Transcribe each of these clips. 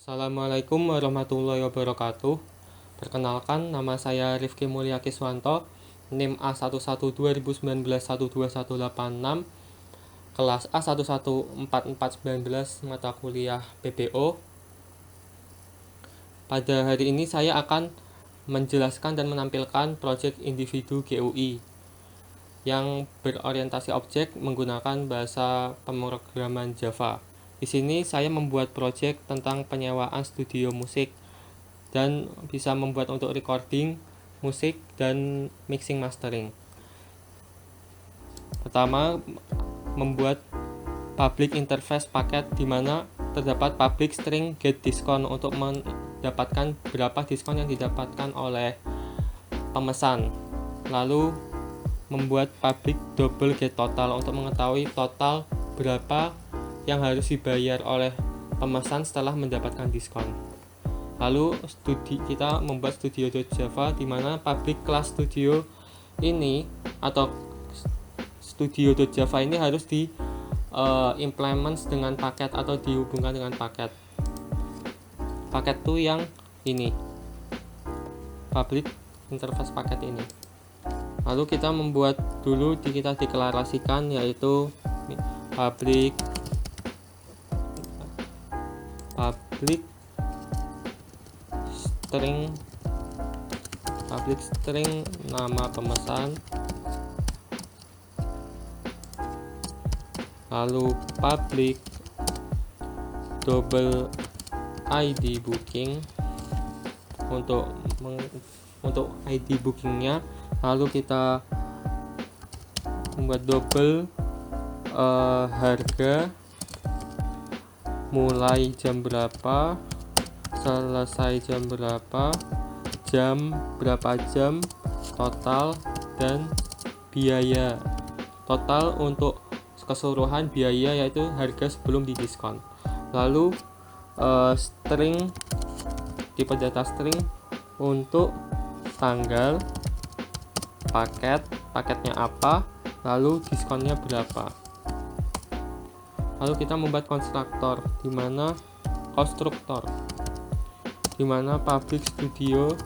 Assalamualaikum warahmatullahi wabarakatuh. Perkenalkan, nama saya Rifki Mulya Kiswanto, NIM A11 2019 12186, kelas A114419, mata kuliah PPO. Pada hari ini saya akan menjelaskan dan menampilkan proyek individu GUI yang berorientasi objek menggunakan bahasa pemrograman Java. Di sini saya membuat proyek tentang penyewaan studio musik dan bisa membuat untuk recording musik dan mixing mastering. Pertama, membuat public interface paket di mana terdapat public string get discount untuk mendapatkan berapa diskon yang didapatkan oleh pemesan. Lalu membuat public double get total untuk mengetahui total berapa yang harus dibayar oleh pemesan setelah mendapatkan diskon. Lalu kita membuat studio.java di mana public class studio ini atau studio.java ini harus di implement dengan paket atau dihubungkan dengan paket. Paket itu yang ini, public interface paket ini. Lalu kita membuat dulu kita deklarasikan, yaitu public string nama pemesan, lalu public double ID booking untuk ID bookingnya. Lalu kita membuat double harga mulai jam berapa, selesai jam berapa, berapa jam total, dan biaya total untuk keseluruhan biaya, yaitu harga sebelum didiskon. Lalu string, tipe data string untuk tanggal, paketnya apa, lalu diskonnya berapa. Lalu kita membuat konstruktor di mana public studio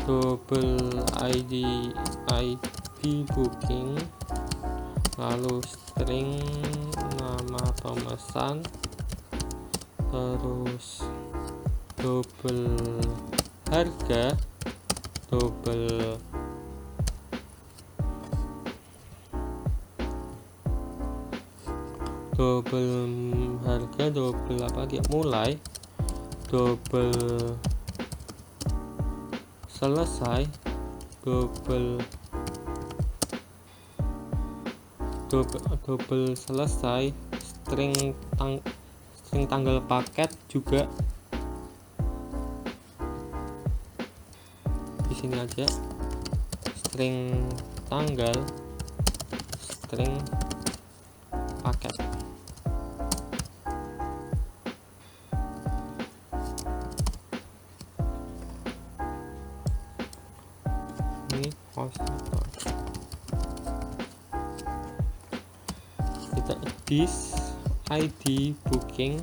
double ID booking, lalu string nama pemesan, terus double harga, double mulai, double selesai, double string tanggal paket juga di sini aja, string tanggal, string paket. Ini konstruktor. Kita this ID booking,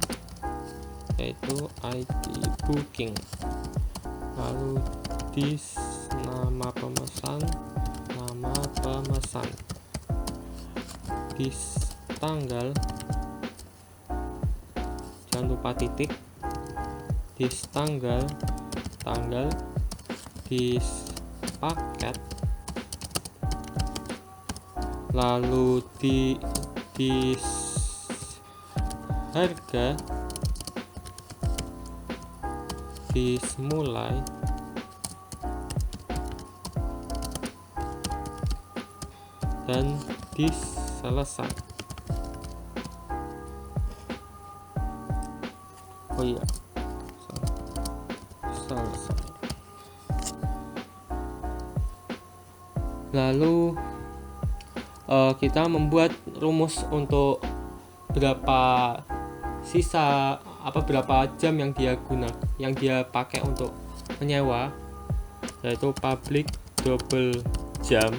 yaitu ID booking, lalu this nama pemesan, this tanggal, jangan lupa titik, this tanggal, this paket, lalu this harga, this mulai, dan this selesai. Oh iya, selesai. Lalu kita membuat rumus untuk berapa jam yang dia pakai untuk menyewa, yaitu public double jam,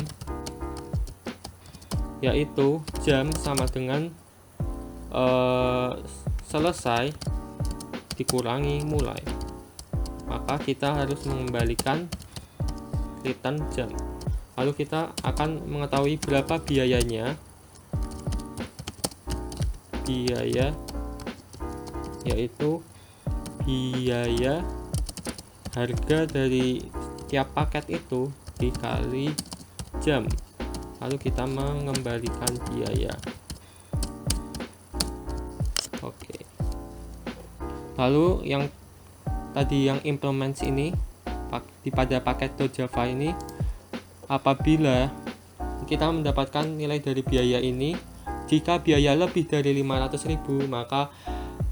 yaitu jam sama dengan selesai dikurangi mulai, maka kita harus mengembalikan return jam. Lalu kita akan mengetahui berapa biayanya. Biaya yaitu biaya harga dari tiap paket itu dikali jam, lalu kita mengembalikan biaya. Oke. Lalu yang tadi yang implements ini pada paket .java ini, apabila kita mendapatkan nilai dari biaya ini, jika biaya lebih dari 500.000, maka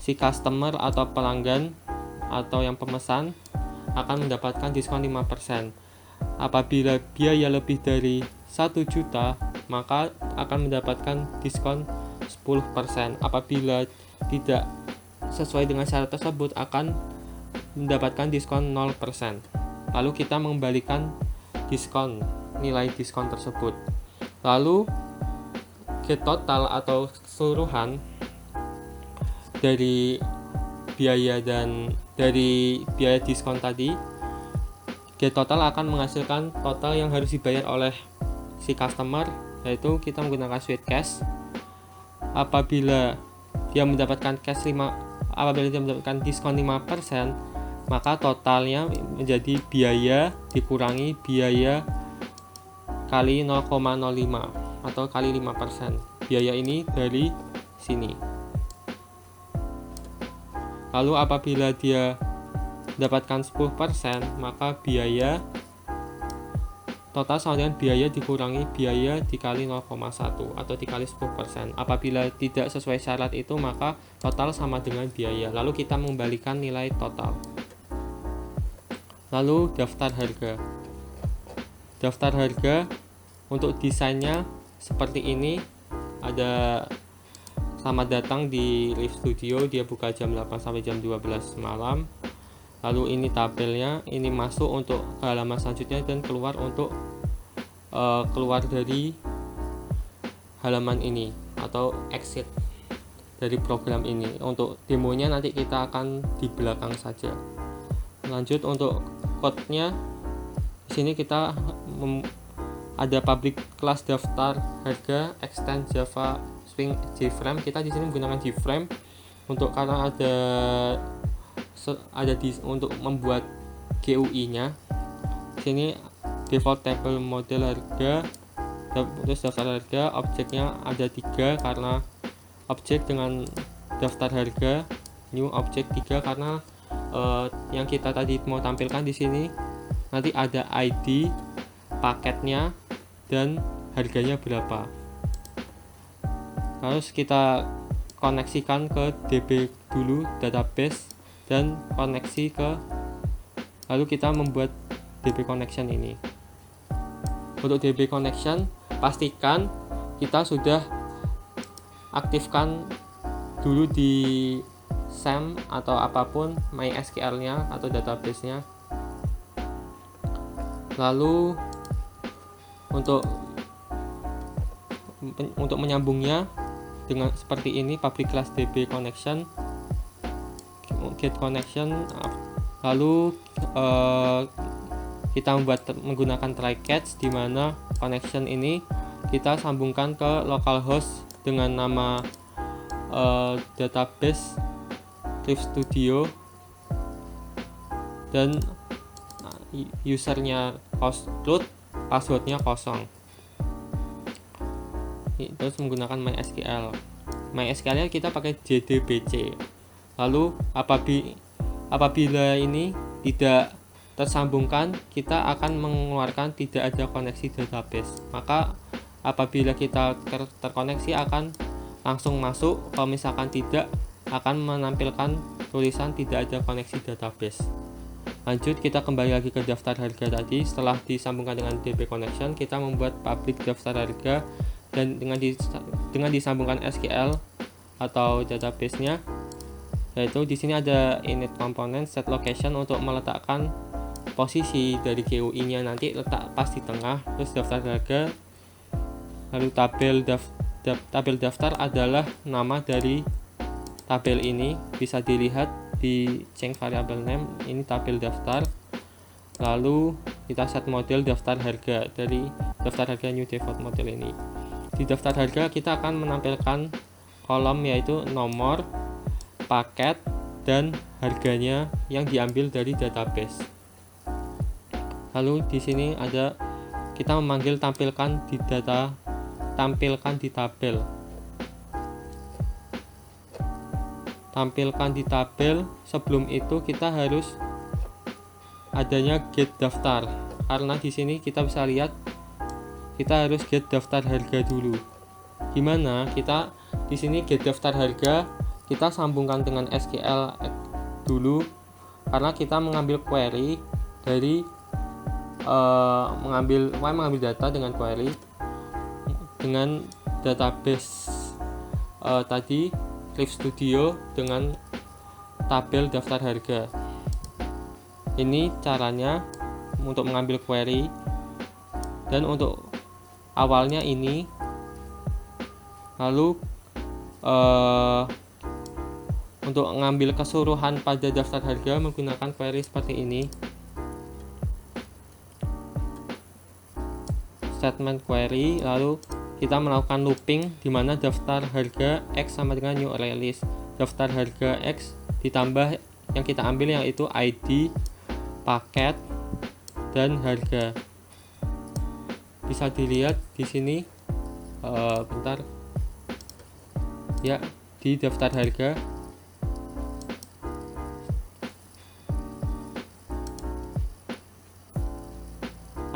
si customer atau pelanggan atau yang pemesan akan mendapatkan diskon 5%. Apabila biaya lebih dari 1 juta, maka akan mendapatkan diskon 10%. Apabila tidak sesuai dengan syarat tersebut, akan mendapatkan diskon 0%. Lalu kita mengembalikan nilai diskon tersebut. Lalu get total atau keseluruhan dari biaya diskon tadi, get total akan menghasilkan total yang harus dibayar oleh si customer, yaitu kita menggunakan sweet cash. Apabila dia mendapatkan diskon 5%, maka totalnya menjadi biaya dikurangi biaya kali 0,05 atau kali 5%. Biaya ini dari sini. Lalu apabila dia mendapatkan 10%, maka biaya total sama dengan biaya dikurangi biaya dikali 0,1 atau dikali 10%. Apabila tidak sesuai syarat itu, maka total sama dengan biaya. Lalu kita mengembalikan nilai total. Lalu daftar harga. Daftar harga untuk desainnya seperti ini. Ada selamat datang di Live Studio, dia buka jam 8 sampai jam 12 malam. Lalu ini tabelnya, ini masuk untuk halaman selanjutnya dan keluar untuk keluar dari halaman ini atau exit dari program ini. Untuk demonya nanti kita akan di belakang saja. Lanjut untuk code-nya, di sini kita ada public class daftar harga extend Java Swing JFrame. Kita di sini menggunakan JFrame karena untuk membuat GUI-nya. Sini default table model harga, terus daftar harga, objeknya ada 3 karena objek dengan daftar harga, new objek 3 karena yang kita tadi mau tampilkan di sini nanti ada ID paketnya dan harganya berapa. Harus kita koneksikan ke DB dulu, database, dan lalu kita membuat DB connection ini. Untuk DB connection, pastikan kita sudah aktifkan dulu di SAM atau apapun MySQL-nya atau database-nya. Lalu untuk menyambungnya dengan seperti ini, public class DB connection, get connection. Lalu kita menggunakan try catch, di mana connection ini kita sambungkan ke localhost dengan nama database Live Studio dan usernya root, passwordnya kosong. Terus menggunakan MySQL nya kita pakai JDBC. Lalu apabila ini tidak tersambungkan, kita akan mengeluarkan tidak ada koneksi database. Maka apabila kita terkoneksi akan langsung masuk. Kalau misalkan tidak, akan menampilkan tulisan tidak ada koneksi database. Lanjut, kita kembali lagi ke daftar harga tadi. Setelah disambungkan dengan DB connection, kita membuat public daftar harga dan dengan disambungkan SQL atau database-nya, yaitu di sini ada init component set location untuk meletakkan posisi dari GUI-nya, nanti letak pas di tengah. Terus daftar harga, lalu tabel daftar adalah nama dari tabel ini bisa dilihat di change variable name, ini tabel daftar. Lalu kita set model daftar harga dari daftar harga new default model ini. Di daftar harga kita akan menampilkan kolom yaitu nomor, paket, dan harganya yang diambil dari database. Lalu di sini ada kita memanggil tampilkan di tabel. Tampilkan di tabel, sebelum itu kita harus adanya get daftar. Karena di sini kita bisa lihat kita harus get daftar harga dulu. Gimana? Kita di sini get daftar harga, kita sambungkan dengan SQL dulu karena kita mengambil query dari mengambil data dengan query dengan database tadi Cliff Studio dengan tabel daftar harga. Ini caranya untuk mengambil query, dan untuk awalnya ini. Lalu untuk mengambil keseluruhan pada daftar harga menggunakan query seperti ini. Statement query, lalu kita melakukan looping di mana daftar harga X sama dengan new release. Daftar harga X ditambah yang kita ambil yaitu ID, paket, dan harga. Bisa dilihat di sini bentar. Ya, di daftar harga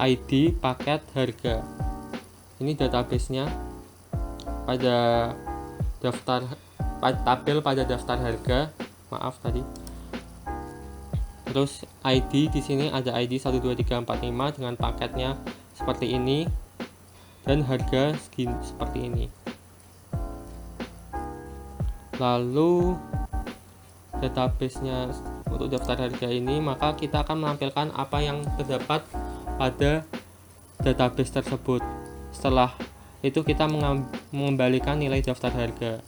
ID, paket, harga. Ini database-nya pada tabel pada daftar harga. Maaf tadi. Terus ID di sini ada ID 12345 dengan paketnya seperti ini dan harga seperti ini. Lalu database-nya untuk daftar harga ini, maka kita akan menampilkan apa yang terdapat pada database tersebut. Setelah itu kita mengembalikan nilai daftar harga.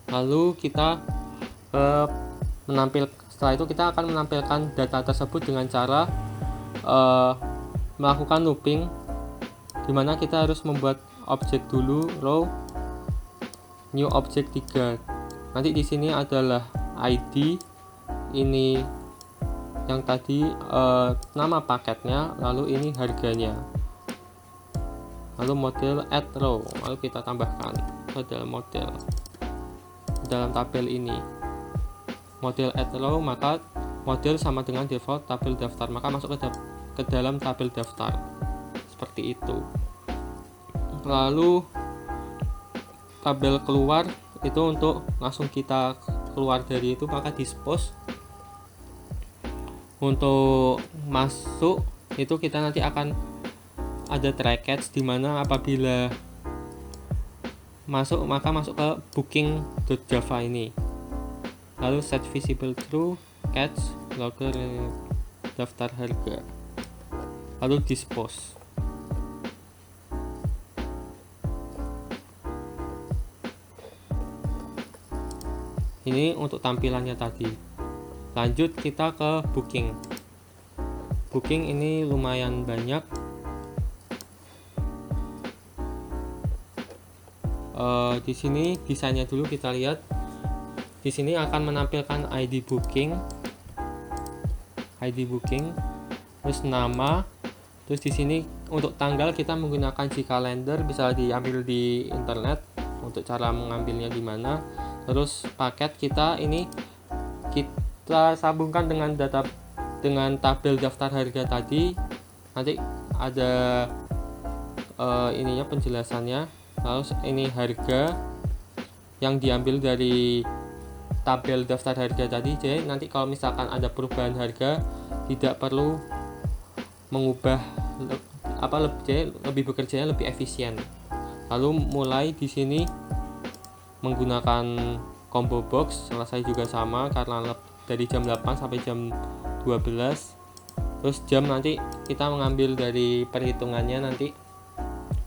Lalu kita setelah itu kita akan menampilkan data tersebut dengan cara melakukan looping, di mana kita harus membuat objek dulu, row new object 3. Nanti di sini adalah ID, ini yang tadi nama paketnya, lalu ini harganya. Lalu model add row, lalu kita tambahkan model dalam tabel ini. Model add row, maka model sama dengan default tabel daftar, maka masuk ke dalam tabel daftar seperti itu. Lalu tabel keluar itu untuk langsung kita keluar dari itu, maka dispose. Untuk masuk itu kita nanti akan ada try catch, di mana apabila masuk maka masuk ke booking.java ini. Lalu set visible true, catch, logger daftar harga. Lalu dispose. Ini untuk tampilannya tadi. Lanjut kita ke booking. Booking ini lumayan banyak. Di sini desainnya dulu kita lihat. Di sini akan menampilkan ID booking, terus nama, terus di sini untuk tanggal kita menggunakan Gcalendar, bisa diambil di internet untuk cara mengambilnya gimana. Terus paket kita ini kita sambungkan dengan tabel daftar harga tadi. Nanti ada ininya penjelasannya. Lalu ini harga yang diambil dari tabel daftar harga tadi. Jadi nanti kalau misalkan ada perubahan harga, tidak perlu mengubah lebih bekerjanya lebih efisien. Lalu mulai di sini menggunakan combo box, selesai juga sama karena dari jam 8 sampai jam 12. Terus jam nanti kita mengambil dari perhitungannya, nanti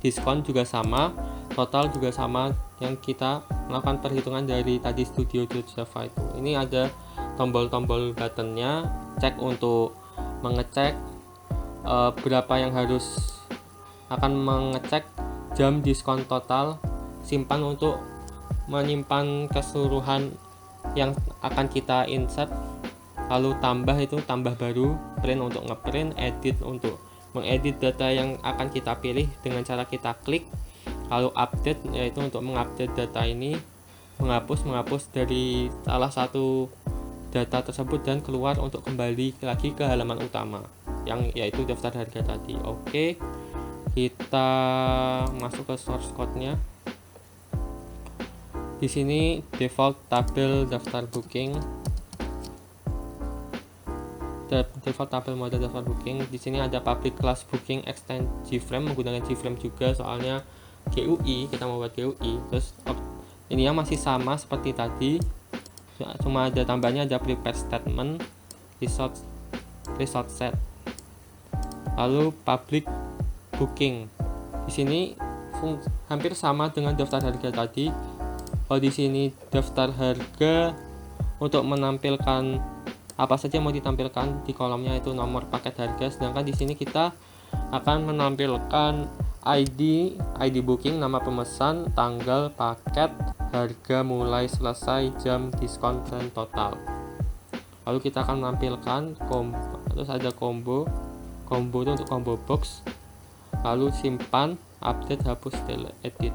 diskon juga sama, total juga sama yang kita melakukan perhitungan dari tadi studio.java itu. Ini ada tombol-tombol buttonnya, cek untuk mengecek berapa yang harus akan mengecek jam diskon total, simpan untuk menyimpan keseluruhan yang akan kita insert, lalu tambah baru, print untuk ngeprint, edit untuk mengedit data yang akan kita pilih dengan cara kita klik, lalu update yaitu untuk mengupdate data ini, menghapus dari salah satu data tersebut dan keluar untuk kembali lagi ke halaman utama yang yaitu daftar harga tadi. Oke, kita masuk ke source code-nya. Di sini default tabel daftar booking, default tabel mode daftar booking. Di sini ada public class booking extend gframe, menggunakan gframe juga soalnya GUI, kita mau buat GUI. Terus ini yang masih sama seperti tadi, cuma ada tambahnya, ada prepare statement, result set, lalu public booking. Di sini hampir sama dengan daftar harga tadi. Kalau di sini daftar harga untuk menampilkan apa saja mau ditampilkan di kolomnya itu nomor paket harga, sedangkan di sini kita akan menampilkan ID booking, nama pemesan, tanggal, paket, harga, mulai, selesai, jam, diskon, dan total. Lalu kita akan menampilkan terus ada combo itu untuk combo box, lalu simpan, update, hapus, delete, edit.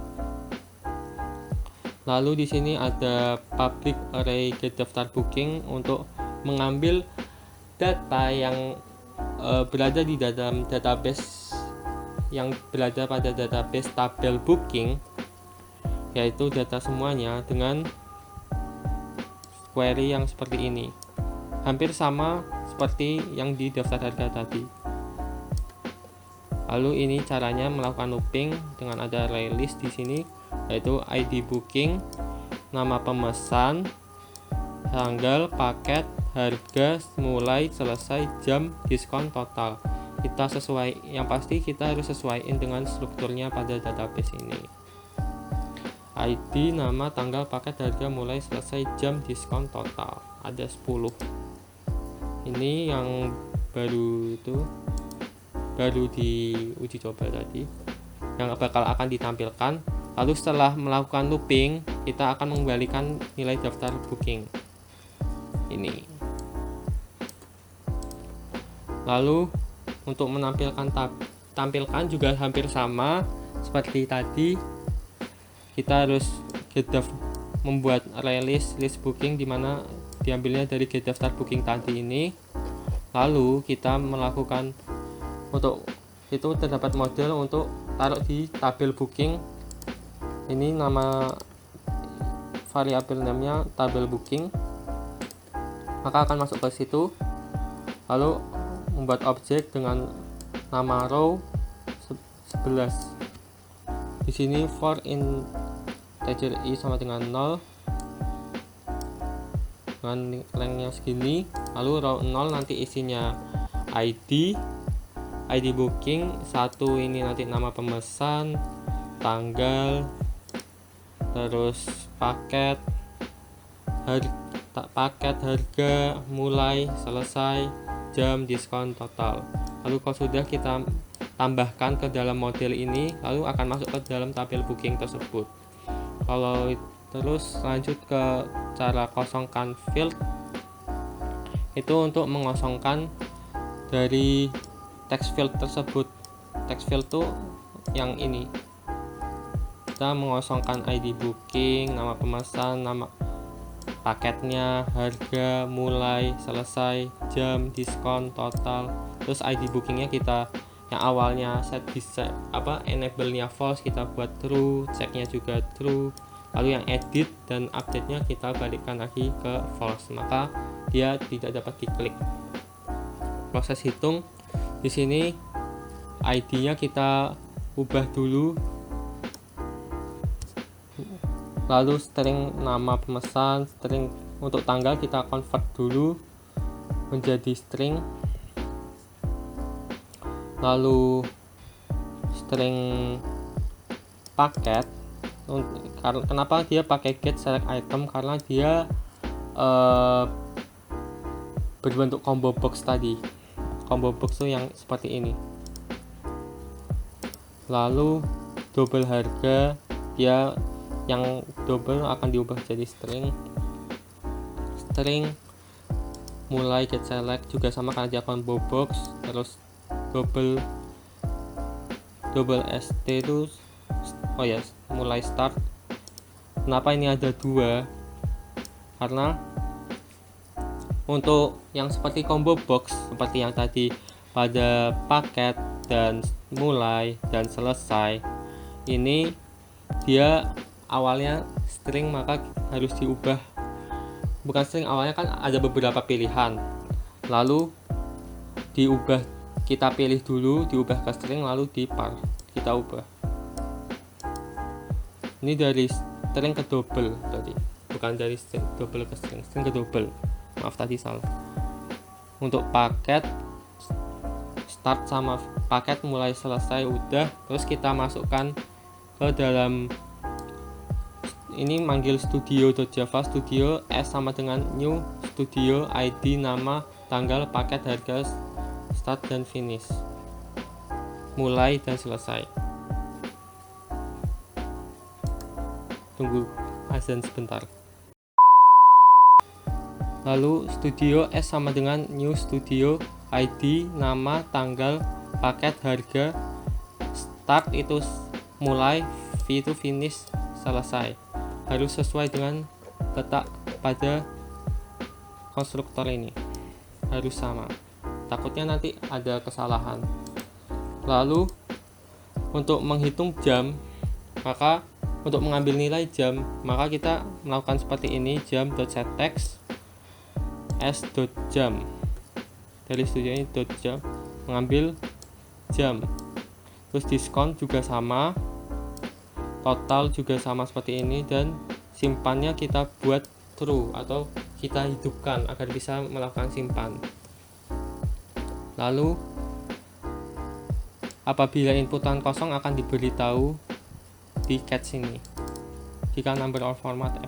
Lalu di sini ada public array get daftar booking untuk mengambil data yang berada di dalam database yang berada pada database tabel booking, yaitu data semuanya dengan query yang seperti ini, hampir sama seperti yang di daftar harga tadi. Lalu ini caranya melakukan looping dengan ada array list di sini, yaitu ID booking, nama pemesan, tanggal, paket, harga, mulai, selesai, jam, diskon, total. Yang pasti kita harus sesuaiin dengan strukturnya pada database ini. ID, nama, tanggal, paket, harga, mulai, selesai, jam, diskon, total. Ada 10. Ini yang baru diuji coba tadi, yang akan ditampilkan. Lalu setelah melakukan looping, kita akan mengembalikan nilai daftar booking ini. Lalu untuk tampilkan juga hampir sama seperti tadi. Kita harus membuat array list booking, dimana diambilnya dari get daftar booking tadi ini. Lalu kita melakukan, untuk itu terdapat model untuk taruh di tabel booking. Ini nama variabel namanya tabel booking, maka akan masuk ke situ, lalu membuat objek dengan nama row 11. Di sini for integer i sama dengan 0 dengan lengthnya segini, lalu row 0 nanti isinya ID booking 1, ini nanti nama pemesan, tanggal, terus paket, harga, mulai, selesai, jam, diskon, total. Lalu kalau sudah kita tambahkan ke dalam model ini, lalu akan masuk ke dalam tabel booking tersebut. Kalau terus lanjut ke cara kosongkan field, itu untuk mengosongkan dari text field tersebut. Text field itu yang ini, kita mengosongkan ID booking, nama pemesan, nama paketnya, harga, mulai, selesai, jam, diskon, total. Terus ID bookingnya kita yang awalnya enable-nya false, kita buat true, check-nya juga true. Lalu yang edit dan update-nya kita balikkan lagi ke false, maka dia tidak dapat diklik. Proses hitung di sini, ID-nya kita ubah dulu, lalu string nama pemesan, string untuk tanggal kita convert dulu menjadi string, lalu string paket Kenapa dia pakai get select item? Karena dia berbentuk combo box tadi. Combo box tuh yang seperti ini. Lalu double harga, dia yang double akan diubah jadi string mulai get select juga sama karena dia combo box. Terus double st itu mulai start. Kenapa ini ada dua? Karena untuk yang seperti combo box seperti yang tadi pada paket dan mulai dan selesai, ini dia awalnya string, maka harus diubah. Bukan string, awalnya kan ada beberapa pilihan, lalu diubah, kita pilih dulu, diubah ke string, lalu di par kita ubah. Ini dari string ke double tadi, bukan dari string double ke string ke double, maaf tadi salah. Untuk paket start sama paket mulai selesai udah, terus kita masukkan ke dalam ini, manggil studio.java, studio s sama dengan new, studio id, nama, tanggal, paket, harga, start dan finish, mulai dan selesai. Tunggu azan sebentar. Lalu studio s sama dengan new, studio id, nama, tanggal, paket, harga, start itu mulai, v itu finish, selesai. Harus sesuai dengan letak pada konstruktor ini, harus sama, takutnya nanti ada kesalahan. Lalu untuk menghitung jam, maka untuk mengambil nilai jam, maka kita melakukan seperti ini, jam.setText s.jam, dari studio ini .jam, mengambil jam. Terus diskon juga sama, total juga sama seperti ini, dan simpannya kita buat true atau kita hidupkan agar bisa melakukan simpan. Lalu apabila inputan kosong akan diberitahu di catch ini jika number or format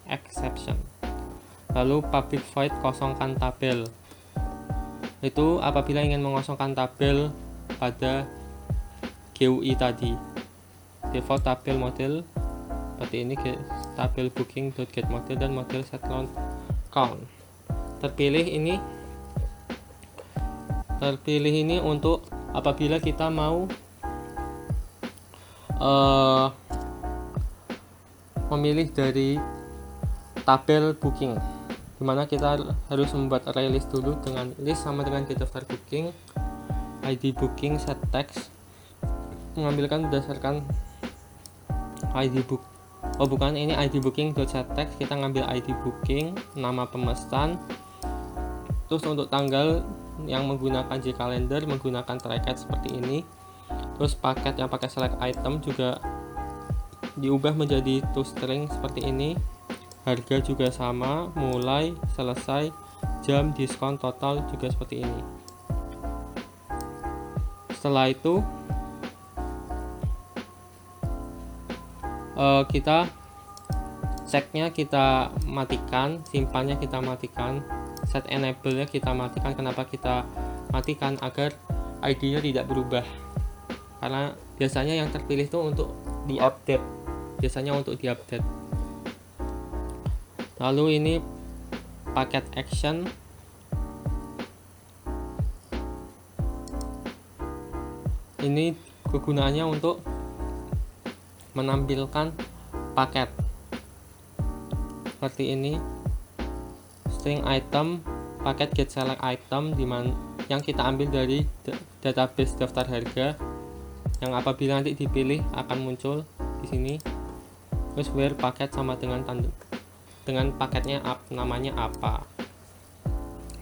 exception. Lalu public void kosongkan tabel, itu apabila ingin mengosongkan tabel pada GUI tadi. Default tabel model seperti ini, tabel booking.getModel dan model setLoadCount. Terpilih ini untuk apabila kita mau memilih dari tabel booking, dimana kita harus membuat array list dulu dengan list sama dengan getAfterBooking, id booking setText, mengambilkan berdasarkan id book. Ini id booking.setText, kita ngambil id booking, nama pemesan. Terus untuk tanggal yang menggunakan jCalendar menggunakan try-catch seperti ini. Terus paket yang pakai select item juga diubah menjadi toString seperti ini. Harga juga sama, mulai, selesai, jam, diskon, total juga seperti ini. Setelah itu kita checknya kita matikan, simpannya kita matikan, set enable nya kita matikan. Kenapa kita matikan? Agar ID nya tidak berubah, karena biasanya yang terpilih itu untuk diupdate, Lalu ini paket action, ini kegunaannya untuk menampilkan paket seperti ini, string item, paket get select item, dimana yang kita ambil dari database daftar harga, yang apabila nanti dipilih akan muncul di sini. Terus where paket sama dengan paketnya namanya apa.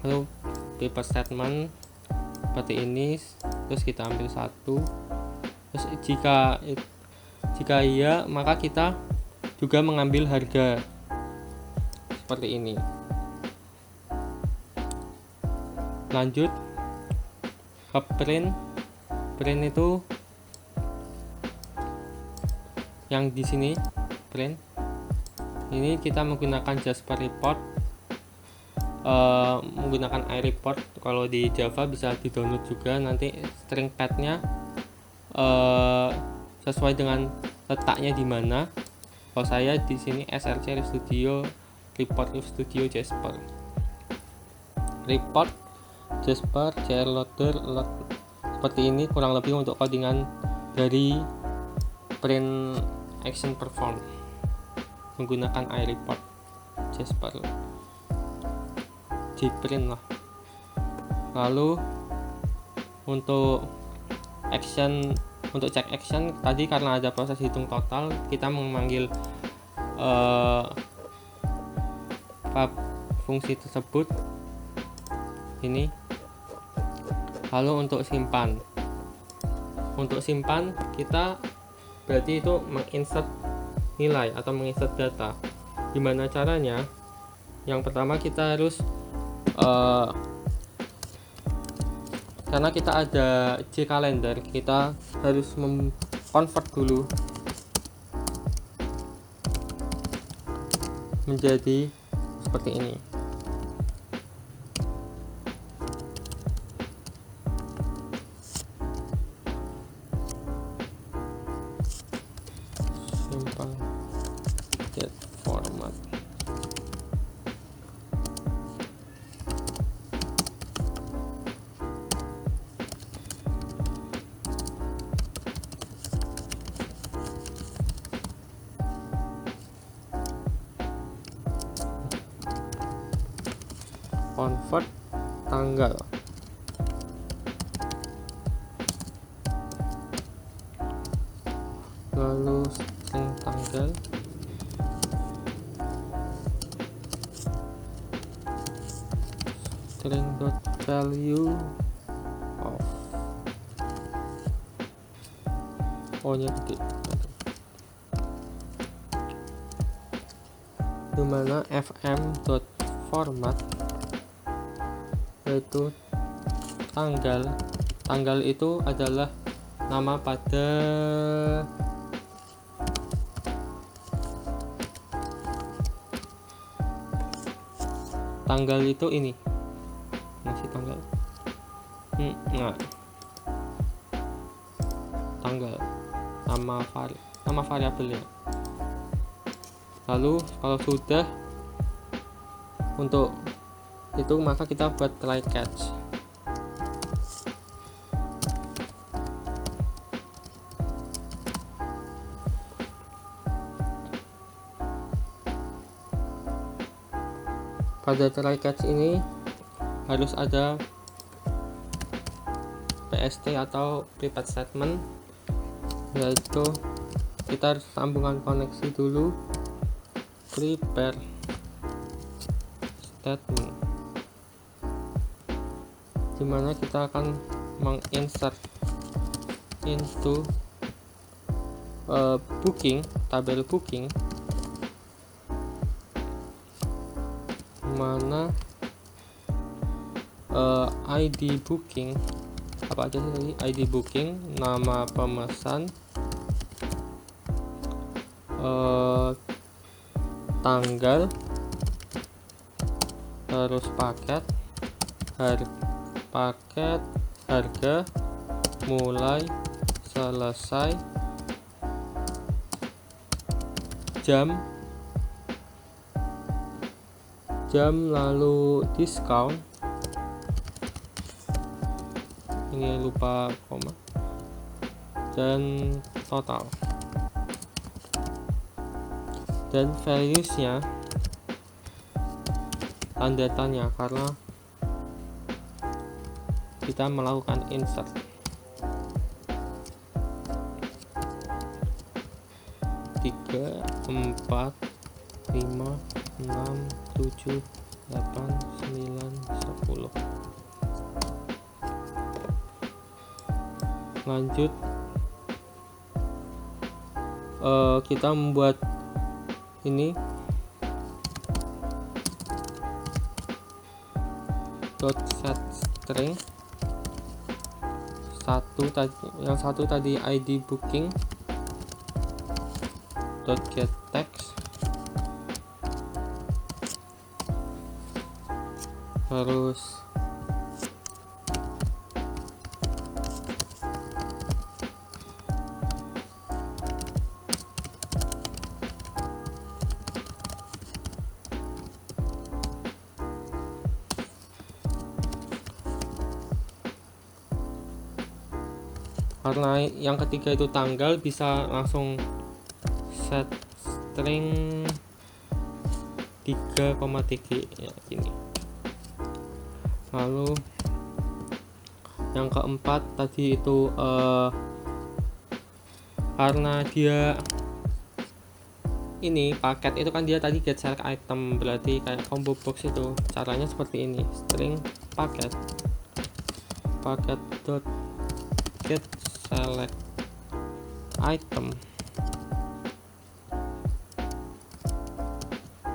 Lalu paper statement seperti ini, terus kita ambil satu. Terus jika iya, maka kita juga mengambil harga seperti ini. Lanjut ke print itu yang di sini print. Ini kita menggunakan Jasper Report, menggunakan iReport. Kalau di Java bisa di download juga, nanti string path-nya sesuai dengan letaknya di mana. Kalau saya di sini src RStudio Report RStudio Jasper Report Jasper JRloader load. Seperti ini kurang lebih untuk codingan dari print action perform menggunakan iReport Jasper jprint lah. Lalu untuk action, untuk check action tadi karena ada proses hitung total, kita memanggil fungsi tersebut ini. Lalu untuk simpan, kita berarti itu menginsert nilai atau menginsert data. Gimana caranya? Yang pertama kita harus karena kita ada JCalendar, kita harus convert dulu menjadi seperti ini. Simple get format. Convert tanggal, lalu string tanggal, string dot value of nya gede, dimana fm dot format yaitu tanggal itu adalah nama pada tanggal itu ini masih tanggal tanggal nama variabelnya. Lalu kalau sudah untuk itu maka kita buat try catch. Pada try catch ini harus ada PST atau private statement, yaitu kita harus sambungkan koneksi dulu prepare statement, dimana kita akan menginsert into booking, tabel booking, mana ID booking, apa aja sih tadi? ID booking, nama pemesan, tanggal, terus paket, harga, mulai, selesai, jam, lalu diskon, ini lupa koma, dan total. Dan values-nya tanda tanya karena kita melakukan insert. Tiga, 4, 5, 6, 7, 8, 9, 10. Lanjut, kita membuat ini dot set string yang satu tadi ID booking, get text, terus karena yang ketiga itu tanggal, bisa langsung set string 3,3 ya gini. Lalu yang keempat tadi itu karena dia ini paket itu kan, dia tadi get select item, berarti kayak combo box itu. Caranya seperti ini, string paket dot get select item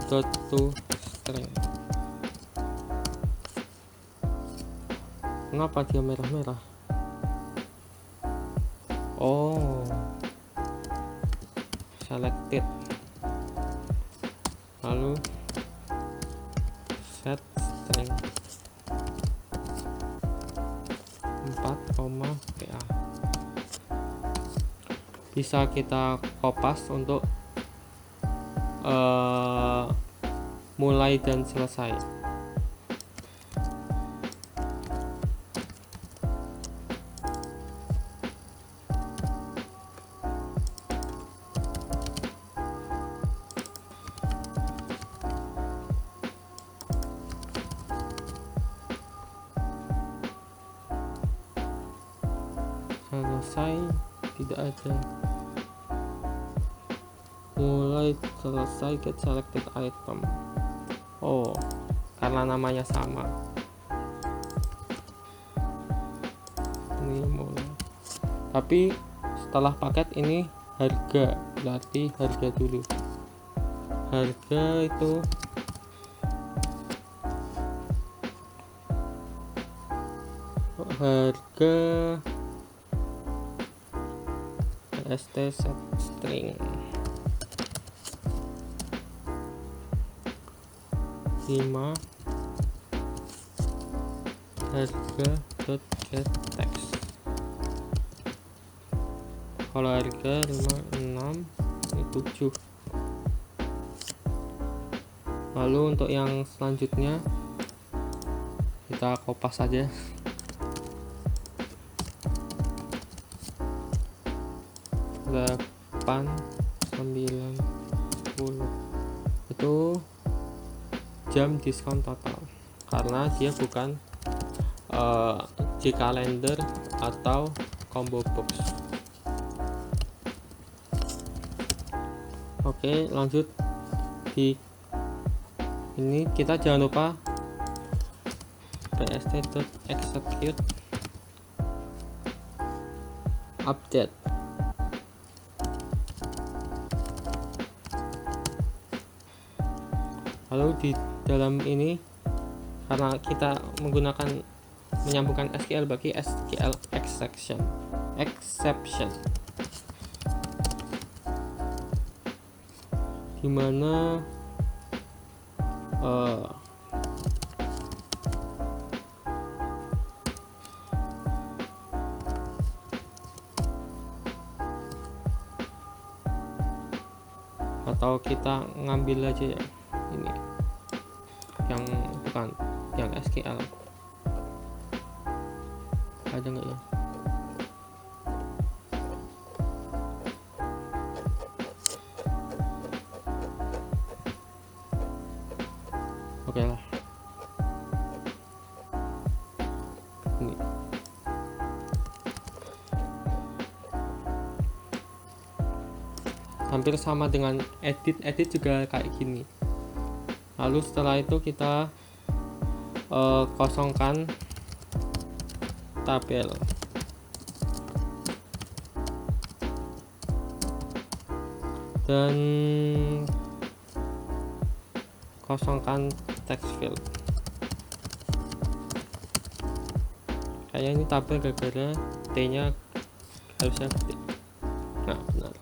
dot to string. Kenapa dia merah-merah? Oh, selected. Lalu set string 4,pa. Bisa kita kopas untuk mulai dan selesai. Selesai, tidak ada. Mulai, selesai, get selected item. Oh, karena namanya sama. Ini mulai. Tapi setelah paket ini harga, berarti harga dulu. Harga itu harga st set string 5 harga dot get text. Kalau harga 56 ini 7. Lalu untuk yang selanjutnya kita kopas saja. Delapan 9 10 itu jam diskon total, karena dia bukan J-Calendar atau combo box. Oke, lanjut. Di ini kita jangan lupa pst.execute update. Lalu di dalam ini, karena kita menyambungkan SQL bagi SQL exception, dimana atau kita ngambil aja ya ini yang bukan yang SQL, ada nggak ya? Oke lah, ini hampir sama dengan edit juga kayak gini. Lalu setelah itu kita kosongkan tabel. Dan kosongkan text field. Kayak ini tabel gara-gara T-nya harusnya gede. Nah, benar.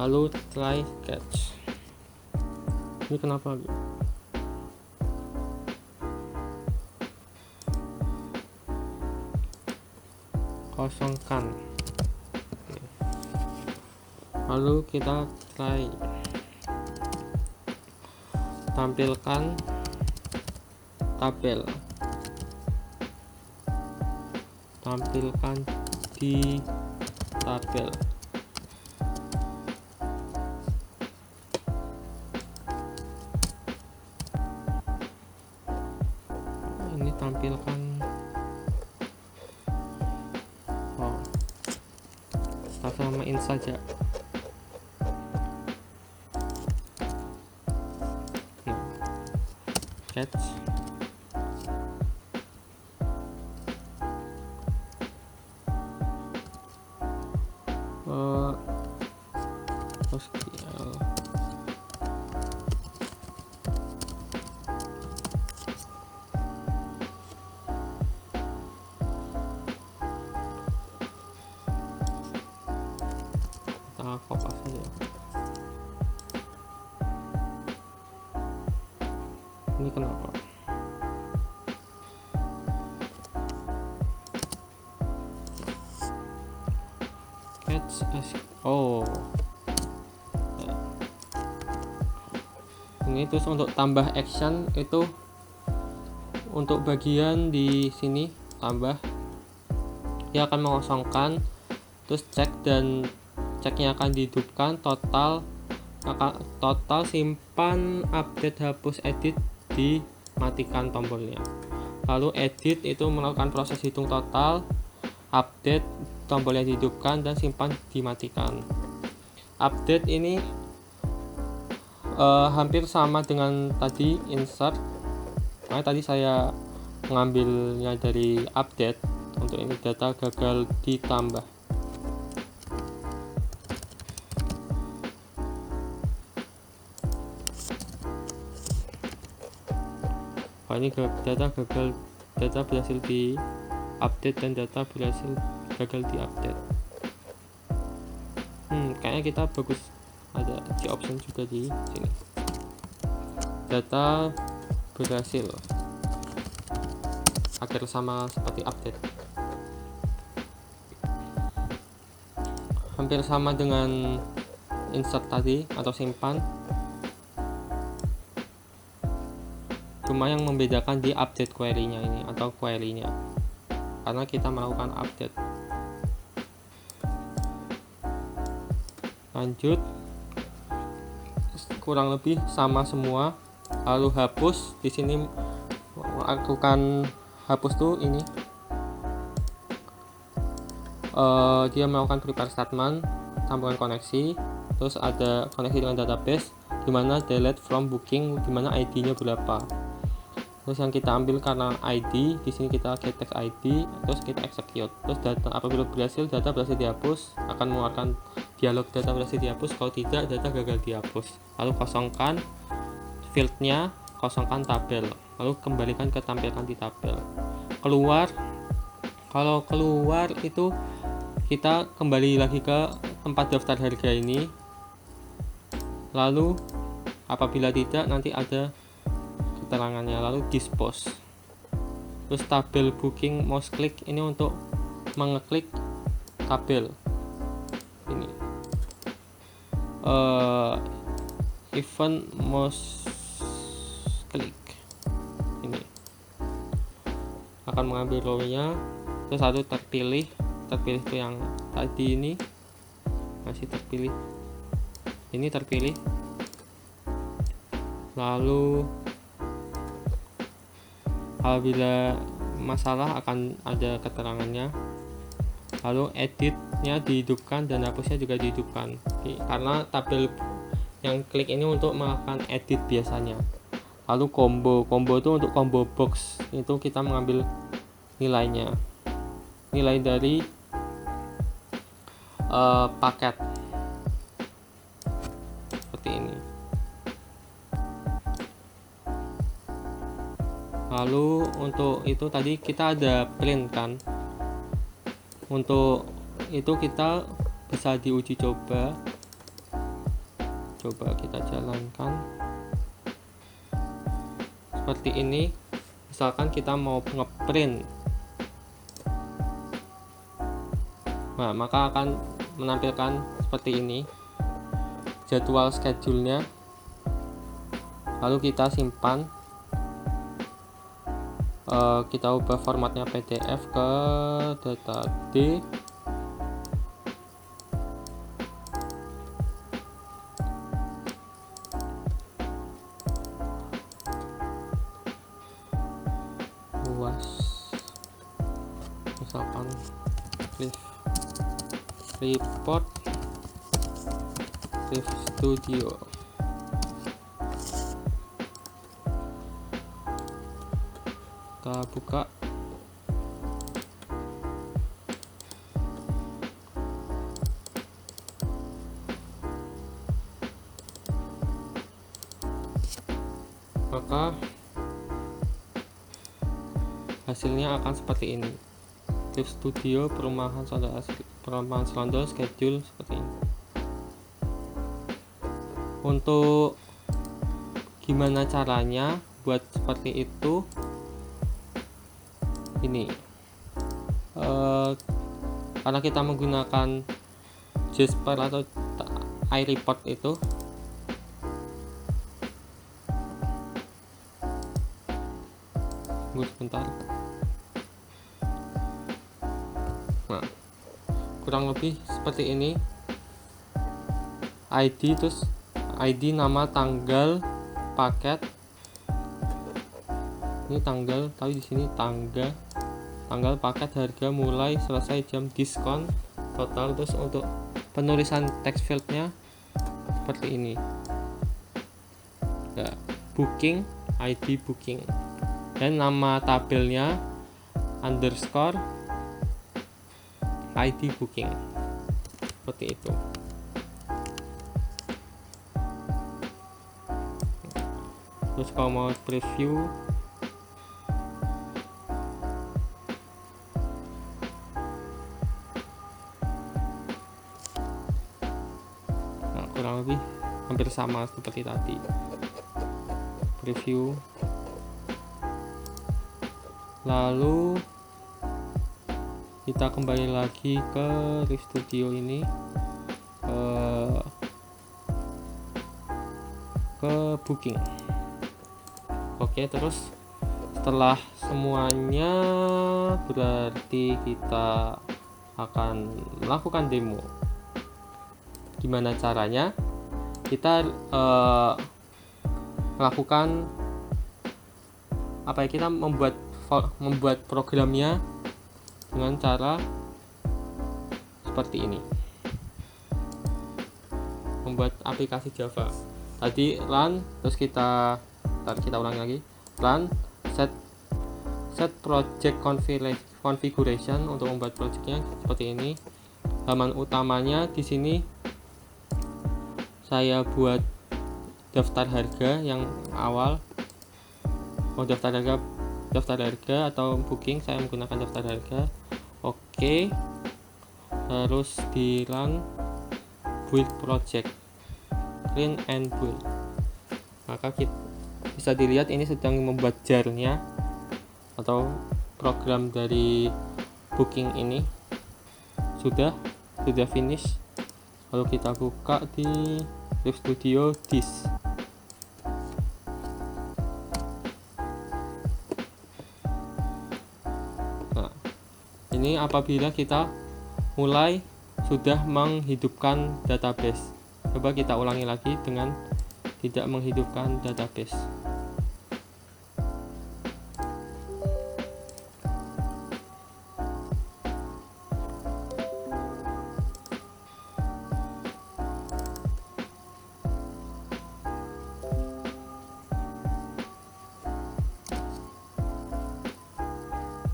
lalu try catch. Ini kenapa? Kosongkan. Lalu kita try tampilkan tabel, tampilkan di tabel. Ini tampilkan samain saja. Catch. SQL. Kita kopas saja. Ini kenapa? Catch ini terus untuk tambah action itu untuk bagian di sini tambah, dia akan mengosongkan, terus cek dan ceknya akan dihidupkan, total simpan, update, hapus, edit dimatikan tombolnya. Lalu edit itu melakukan proses hitung total, update tombolnya dihidupkan dan simpan dimatikan. Update ini hampir sama dengan tadi insert. Nah, tadi saya mengambilnya dari update. Untuk ini data gagal ditambah. Ini data berhasil di update dan data berhasil gagal di update. Kayaknya kita bagus ada key option juga di sini. Data berhasil agar sama seperti update, hampir sama dengan insert tadi atau simpan, cuma yang membedakan di update query-nya ini atau query-nya, karena kita melakukan update. Lanjut, kurang lebih sama semua. Lalu hapus, di sini melakukan hapus tuh ini dia melakukan prepare statement, sambungan koneksi, terus ada koneksi dengan database, dimana delete from booking, dimana ID-nya berapa. Terus yang kita ambil karena ID, di sini kita get text ID, terus kita execute. Terus data apabila berhasil, data berhasil dihapus, akan mengeluarkan dialog data berhasil dihapus. Kalau tidak, data gagal dihapus. Lalu kosongkan fieldnya, kosongkan tabel, lalu kembalikan ke tampilkan di tabel. Keluar, kalau keluar itu kita kembali lagi ke tempat daftar harga ini. Lalu apabila tidak, nanti ada keterangannya. Lalu dispose, terus tabel booking mouse click ini untuk mengeklik tabel ini. Event mouse click ini akan mengambil row-nya, terus satu terpilih itu yang tadi ini masih terpilih, ini terpilih. Lalu apabila masalah akan ada keterangannya. Lalu editnya dihidupkan dan hapusnya juga dihidupkan, karena tabel yang klik ini untuk melakukan edit biasanya. Lalu combo itu untuk combo box, itu kita mengambil nilainya, nilai dari paket seperti ini. Lalu untuk itu tadi kita ada print kan, untuk itu kita bisa diuji coba Coba kita jalankan seperti ini. Misalkan kita mau ngeprint, nah maka akan menampilkan seperti ini jadwal schedule-nya. Lalu kita simpan, kita ubah formatnya PDF ke data D. Luas, misalkan report Riff Studio. Kita buka. Maka hasilnya akan seperti ini. Riff Studio perumahan Serondol schedule seperti ini. Untuk gimana caranya buat seperti itu, ini karena kita menggunakan Jasper atau iReport itu, tunggu sebentar. Nah, kurang lebih seperti ini. ID, terus ID, nama, tanggal, paket. Ini tanggal, tapi di sini tanggal, paket, harga, mulai, selesai, jam, diskon, total. Terus untuk penulisan text fieldnya seperti ini. Ya, booking, ID booking, dan nama tabelnya underscore ID booking, seperti itu. Terus kalau mau preview, nah, kurang lebih hampir sama seperti tadi. Preview, lalu kita kembali lagi ke Riff Studio ini, ke booking. Oke, terus setelah semuanya berarti kita akan melakukan demo. Gimana caranya? Kita melakukan apa ya? Kita membuat programnya dengan cara seperti ini. Membuat aplikasi Java. Tadi run, terus kita ulangi lagi. Run, set project configuration untuk membuat projectnya seperti ini. Halaman utamanya di sini saya buat daftar harga yang awal. Daftar harga atau booking, saya menggunakan daftar harga. Oke. Terus di run, build project, clean and build. Maka kita bisa dilihat ini sedang membuat jar-nya atau program dari booking ini sudah finish. Lalu kita buka di Riff Studio this. Nah, ini apabila kita mulai sudah menghidupkan database. Coba kita ulangi lagi dengan tidak menghidupkan database.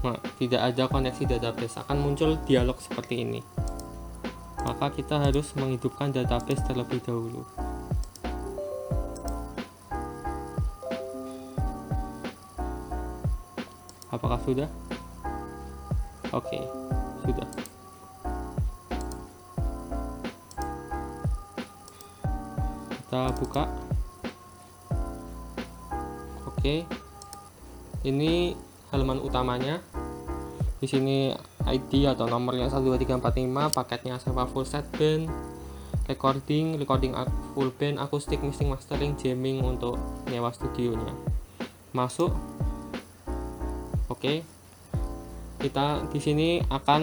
Nah, tidak ada koneksi database, akan muncul dialog seperti ini. Maka kita harus menghidupkan database terlebih dahulu. Apakah sudah? Oke, sudah. Kita buka. Oke, ini halaman utamanya. Di sini ID atau nomornya 12345, paketnya sewa full set band, recording full band, akustik, mixing, mastering, jamming untuk nyewa studionya. Masuk. Oke. Kita di sini akan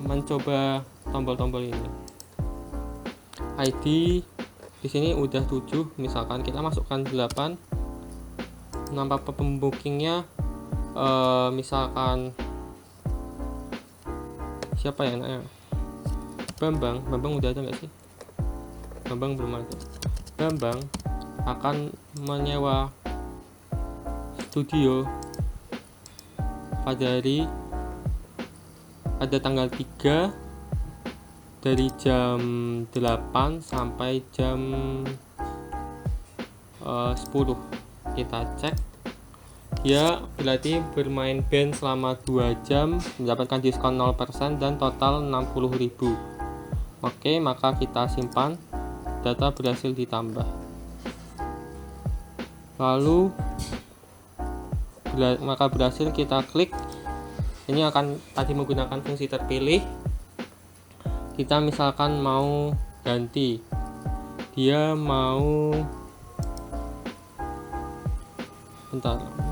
mencoba tombol-tombol ini. ID di sini udah 7, misalkan kita masukkan 8. Nama pembookingnya misalkan siapa ya enaknya? Bambang udah ada nggak sih? Bambang belum ada. Bambang akan menyewa studio pada tanggal 3 dari jam 8 sampai jam 10. Kita cek, dia berarti bermain band selama 2 jam mendapatkan diskon 0% dan total 60.000. Oke, maka kita simpan, data berhasil ditambah. Lalu maka berhasil kita klik. Ini akan tadi menggunakan fungsi terpilih. Kita misalkan mau ganti, dia mau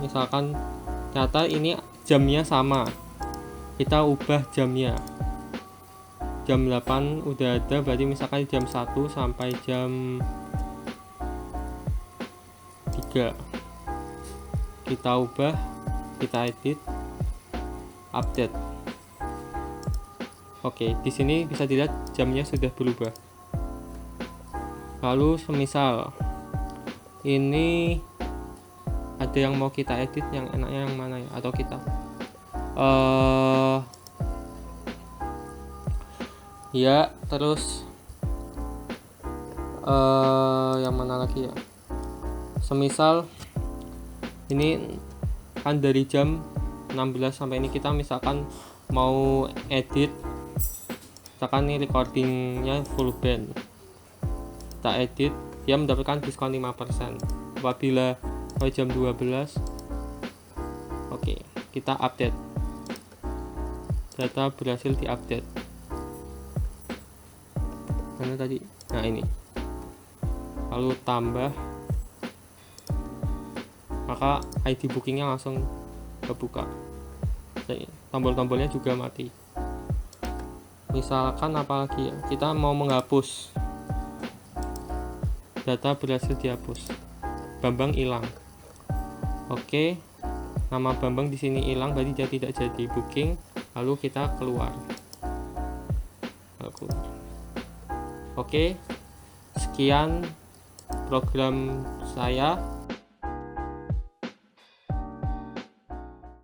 misalkan ternyata ini jamnya sama, kita ubah jamnya. Jam 8 udah ada, berarti misalkan jam 1 sampai jam 3 kita ubah, kita edit, update. Oke, di sini bisa dilihat jamnya sudah berubah. Lalu semisal ini ada yang mau kita edit, yang enaknya yang mana ya? Atau kita ya terus yang mana lagi ya? Semisal ini kan dari jam 16 sampai ini, kita misalkan mau edit, misalkan ini recordingnya full band, kita edit, dia mendapatkan diskon 5% apabila jam 12. Oke, kita update, data berhasil diupdate. Mana tadi? Nah ini, lalu tambah, maka ID bookingnya langsung kebuka. Tombol-tombolnya juga mati. Misalkan apalagi ya, kita mau menghapus, data berhasil dihapus, Bambang hilang. Oke, nama Bambang di sini hilang, berarti dia tidak jadi booking. Lalu kita keluar. Oke, sekian program saya.